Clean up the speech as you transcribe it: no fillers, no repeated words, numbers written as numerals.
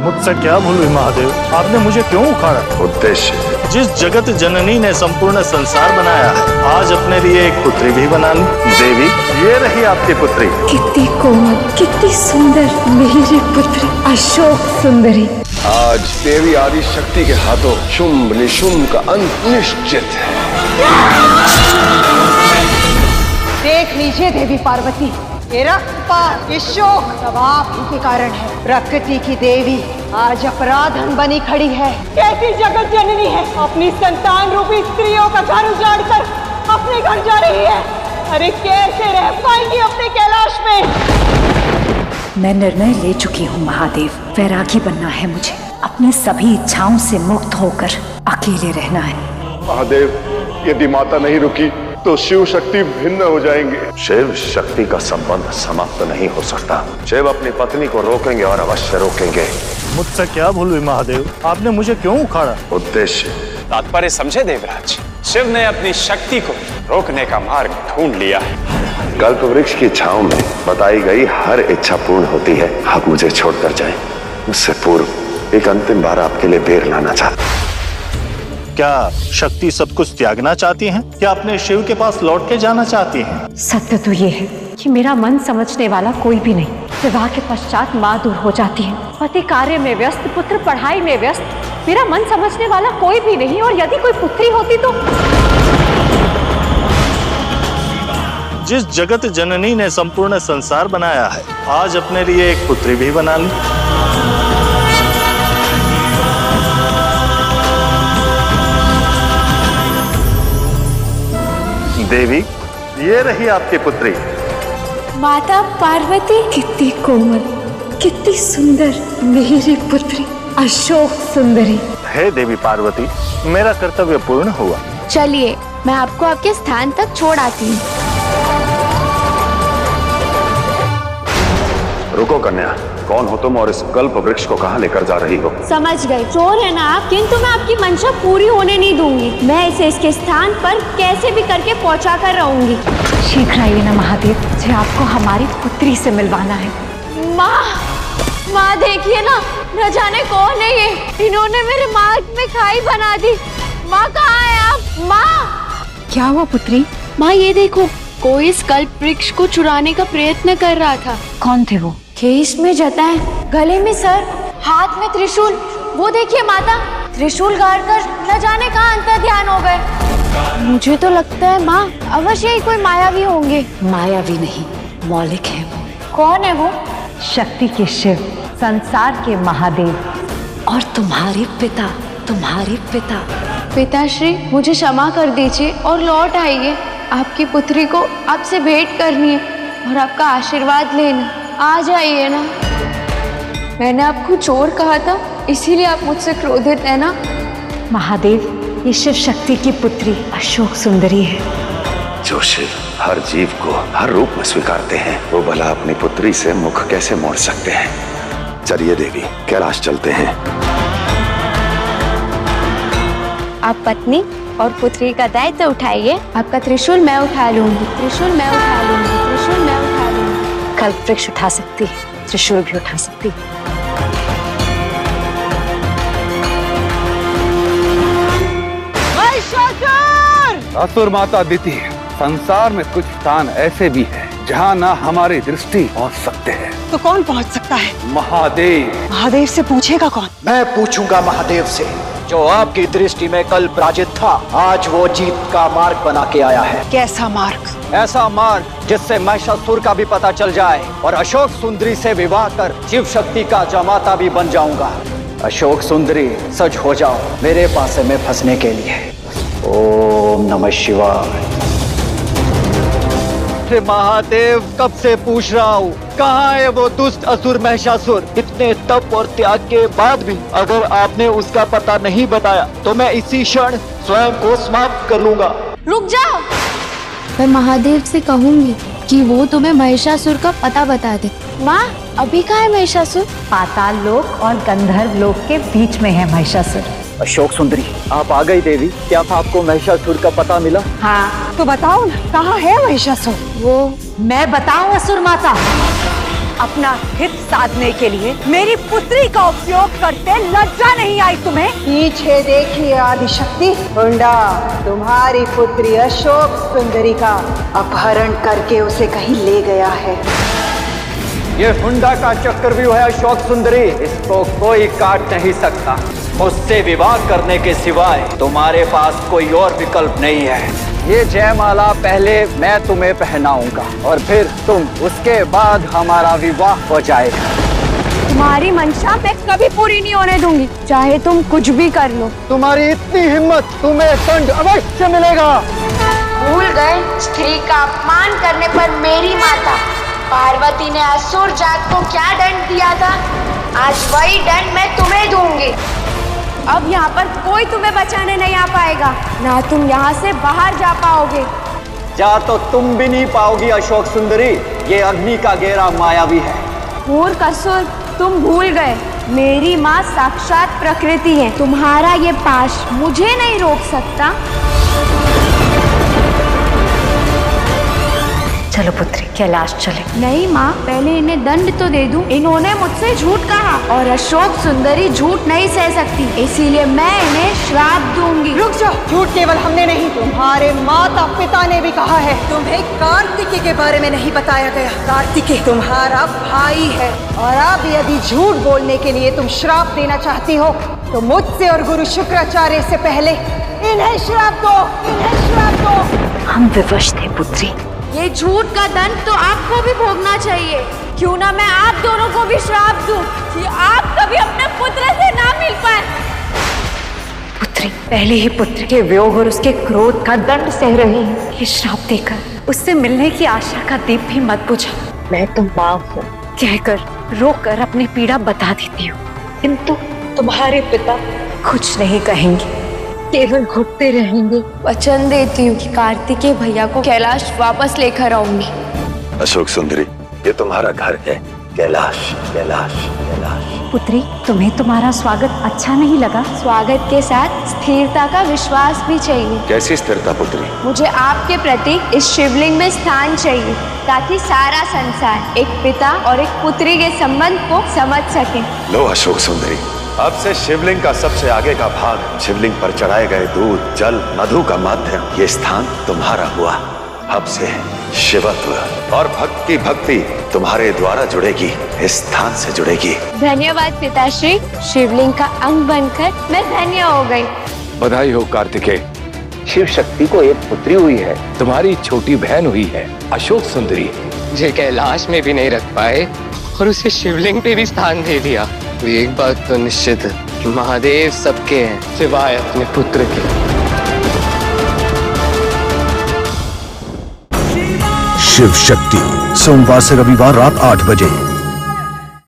मुझसे क्या भूल हुई महादेव, आपने मुझे क्यों उखाड़ा? उद्देश्य? जिस जगत जननी ने संपूर्ण संसार बनाया है, आज अपने लिए एक पुत्री भी बना ली। देवी, ये रही आपकी पुत्री। कितनी कोमल, कितनी सुंदर मेरी पुत्री अशोक सुंदरी। आज देवी आदि शक्ति के हाथों शुंभ निशुंभ का अंत निश्चित है। देख लीजिए देवी पार्वती, ये रक्तपात, ये शोक सब आप ही के कारण है। प्रकृति की देवी आज अपराधन बनी खड़ी है। कैसी जगत जननी है, अपनी संतान रूपी स्त्रियों का घर उजाड़ कर अपने घर जा रही है। अरे कैसे रह पाएंगी अपने कैलाश में? मैं निर्णय ले चुकी हूँ महादेव, वैरागी बनना है मुझे। अपनी सभी इच्छाओं से मुक्त होकर अकेले रहना है। महादेव, यदि माता नहीं रुकी तो शिव शक्ति भिन्न हो जाएंगे। शिव शक्ति का संबंध समाप्त नहीं हो सकता। शिव अपनी पत्नी को रोकेंगे और अवश्य रोकेंगे। मुझसे क्या भूल हुई महादेव, आपने मुझे क्यों उखाड़ा? उद्देश्य? तात्पर्य समझे देवराज, शिव ने अपनी शक्ति को रोकने का मार्ग ढूंढ लिया है। कल्प वृक्ष की छांव में बताई गई हर इच्छा पूर्ण होती है। आप मुझे छोड़कर जाएं। उससे पूर्व एक अंतिम बार आपके लिए बेर लाना चाहता हूं। क्या शक्ति सब कुछ त्यागना चाहती हैं? क्या अपने शिव के पास लौट के जाना चाहती हैं? सत्य तो ये है कि मेरा मन समझने वाला कोई भी नहीं। विवाह के पश्चात माँ दूर हो जाती है, पति कार्य में व्यस्त, पुत्र पढ़ाई में व्यस्त। मेरा मन समझने वाला कोई भी नहीं, और यदि कोई पुत्री होती तो। जिस जगत जननी ने संपूर्ण संसार बनाया है, आज अपने लिए एक पुत्री भी बना ली। देवी, ये रही आपकी पुत्री। माता पार्वती, कितनी कोमल, कितनी सुंदर मेरी पुत्री अशोक सुंदरी। हे देवी पार्वती, मेरा कर्तव्य पूर्ण हुआ। चलिए, मैं आपको आपके स्थान तक छोड़ आती हूँ। रुको कन्या, कौन हो तुम और इस कल्प वृक्ष को कहाँ लेकर जा रही हो? समझ गए, चोर है ना आप, किंतु मैं आपकी मंशा पूरी होने नहीं दूंगी। मैं इसे इसके स्थान पर कैसे भी करके पहुंचा कर रहूंगी। शीघ्र आइए ना महादेव, मुझे आपको हमारी पुत्री से मिलवाना है। माँ देखिए ना, न जाने कौन है ये, इन्होंने मेरे मार्ग में खाई बना दी। माँ कहाँ है आप? माँ! क्या हुआ पुत्री? माँ ये देखो, कोई इस कल्प वृक्ष को चुराने का प्रयत्न कर रहा था। कौन थे वो? केस में जटाएं, गले में सर, हाथ में त्रिशूल। वो देखिए माता, त्रिशूल गाड़कर न जाने कहाँ अंतर ध्यान हो गए। मुझे तो लगता है माँ, अवश्य ही कोई मायावी होंगे। मायावी नहीं, मौलिक है वो। कौन है वो? शक्ति के शिव, संसार के महादेव, और तुम्हारे पिता, तुम्हारे पिता। पिताश्री, मुझे क्षमा कर दीजिए और लौट आइए। आपकी पुत्री को आपसे भेंट करनी है और आपका आशीर्वाद लेना। आ जाइए ना। मैंने आपको चोर कहा था, इसीलिए आप मुझसे क्रोधित है ना? महादेव, ये शिव शक्ति की पुत्री अशोक सुंदरी है। जो शिव हर जीव को हर रूप में स्वीकारते हैं, वो भला अपनी पुत्री से मुख कैसे मोड़ सकते हैं? चलिए देवी, कैलाश चलते हैं। आप पत्नी और पुत्री का दायित्व उठाइए। आपका त्रिशूल मैं उठा लूंगी, त्रिशूल मैं उठा लूंगी, त्रिशूल मैं उठा लूंगी। कल्प वृक्ष उठा सकती है, त्रिशूल भी उठा सकती है। असुर माता दिति, संसार में कुछ स्थान ऐसे भी हैं जहाँ ना हमारी दृष्टि पहुँच सकते हैं। तो कौन पहुंच सकता है? महादेव। महादेव से पूछेगा कौन? मैं पूछूंगा महादेव से। जो आपकी दृष्टि में कल पराजित था, आज वो जीत का मार्ग बना के आया है। कैसा मार्ग? ऐसा मार्ग जिससे महिषासुर का भी पता चल जाए और अशोक सुंदरी से विवाह कर शिव शक्ति का जमाता भी बन जाऊंगा। अशोक सुंदरी, सच हो जाओ मेरे पासे में फंसने के लिए। ओम नमः शिवाय। महादेव, कब से पूछ रहा हूँ, कहाँ है वो दुष्ट असुर महिषासुर? इतने तप और त्याग के बाद भी अगर आपने उसका पता नहीं बताया तो मैं इसी क्षण स्वयं को समाप्त कर लूंगा। रुक जाओ। मैं महादेव से कहूंगी कि वो तुम्हें महिषासुर का पता बता दे। माँ, अभी कहाँ है महिषासुर? पाताल लोक और गंधर्व लोक के बीच में है महिषासुर। अशोक सुंदरी, आप आ गई देवी। क्या आपको महिषासुर का पता मिला? हाँ। तो बताओ ना, कहाँ है महिषासुर? वो मैं बताऊं असुर माता? अपना हित साधने के लिए मेरी पुत्री का उपयोग करते लज्जा नहीं आई तुम्हें? पीछे देखिए आदिशक्ति, हुंडा तुम्हारी पुत्री अशोक सुंदरी का अपहरण करके उसे कहीं ले गया है। ये हुंडा का चक्रव्यूह है अशोक सुंदरी, इसको कोई काट नहीं सकता। मुझसे विवाह करने के सिवाय तुम्हारे पास कोई और विकल्प नहीं है। ये जयमाला पहले मैं तुम्हें पहनाऊंगा और फिर तुम, उसके बाद हमारा विवाह हो जाएगा। तुम्हारी मंशा मैं कभी पूरी नहीं होने दूंगी, चाहे तुम कुछ भी कर लो। तुम्हारी इतनी हिम्मत, तुम्हें दंड अवश्य मिलेगा। भूल गए स्त्री का अपमान करने पर मेरी माता पार्वती ने असुर जात को क्या दंड दिया था, आज वही दंड मैं तुम्हें दूंगी। अब यहाँ पर कोई तुम्हें बचाने नहीं आ पाएगा, ना तुम यहाँ से बाहर जा पाओगे। जा तो तुम भी नहीं पाओगी अशोक सुंदरी, ये अग्नि का घेरा मायावी है। मूर्ख असुर, तुम भूल गए मेरी माँ साक्षात प्रकृति है, तुम्हारा ये पाश मुझे नहीं रोक सकता। चलो पुत्री, कैलाश चले। नहीं माँ, पहले इन्हें दंड तो दे दूं। इन्होंने मुझसे झूठ कहा और अशोक सुंदरी झूठ नहीं सह सकती, इसीलिए मैं इन्हें श्राप दूंगी। रुक जाओ, झूठ केवल हमने नहीं, तुम्हारे माता पिता ने भी कहा है। तुम्हें कार्तिकेय के बारे में नहीं बताया गया। कार्तिकेय तुम्हारा भाई है, और अब यदि झूठ बोलने के लिए तुम श्राप देना चाहती हो तो मुझसे और गुरु शुक्राचार्य से पहले इन्हें श्राप दो, इन्हें श्राप दो। हम विवश थे पुत्री। ये झूठ का दंड तो आपको भी भोगना चाहिए। क्यों ना मैं आप दोनों को भी श्राप दूं कि आप कभी अपने पुत्र से ना मिल पाए। पुत्री पहले ही पुत्र के वियोग और उसके क्रोध का दंड सह रही है, ये श्राप देकर उससे मिलने की आशा का दीप भी मत बुझा। मैं तो माँ हूँ कहकर रोकर अपनी पीड़ा बता देती हूँ, किंतु तुम्हारे पिता कुछ नहीं कहेंगे, केवल घुटते रहेंगे। वचन देती हूँ कि कार्तिकेय भैया को कैलाश वापस लेकर आऊंगी। अशोक सुंदरी, ये तुम्हारा घर है, कैलाश कैलाश कैलाश। पुत्री तुम्हें तुम्हारा स्वागत अच्छा नहीं लगा? स्वागत के साथ स्थिरता का विश्वास भी चाहिए। कैसी स्थिरता पुत्री? मुझे आपके प्रति इस शिवलिंग में स्थान चाहिए, ताकि सारा संसार एक पिता और एक पुत्री के संबंध को समझ सके। लो अशोक सुंदरी, अब से शिवलिंग का सबसे आगे का भाग, शिवलिंग पर चढ़ाए गए दूध, जल, मधु का माध्यम, ये स्थान तुम्हारा हुआ। अब से शिवत्व और भक्त की भक्ति तुम्हारे द्वारा जुड़ेगी, इस स्थान से जुड़ेगी। धन्यवाद पिताश्री, शिवलिंग का अंग बनकर मैं धन्य हो गई। बधाई हो कार्तिकेय, शिव शक्ति को एक पुत्री हुई है। तुम्हारी छोटी बहन हुई है अशोक सुंदरी। जे कैलाश में भी नहीं रख पाए और उसे शिवलिंग पे भी स्थान दे दिया। तो एक बात तो निश्चित है कि महादेव सबके हैं, सिवाय अपने पुत्र के। शिव शक्ति सोमवार से रविवार रात 8 बजे।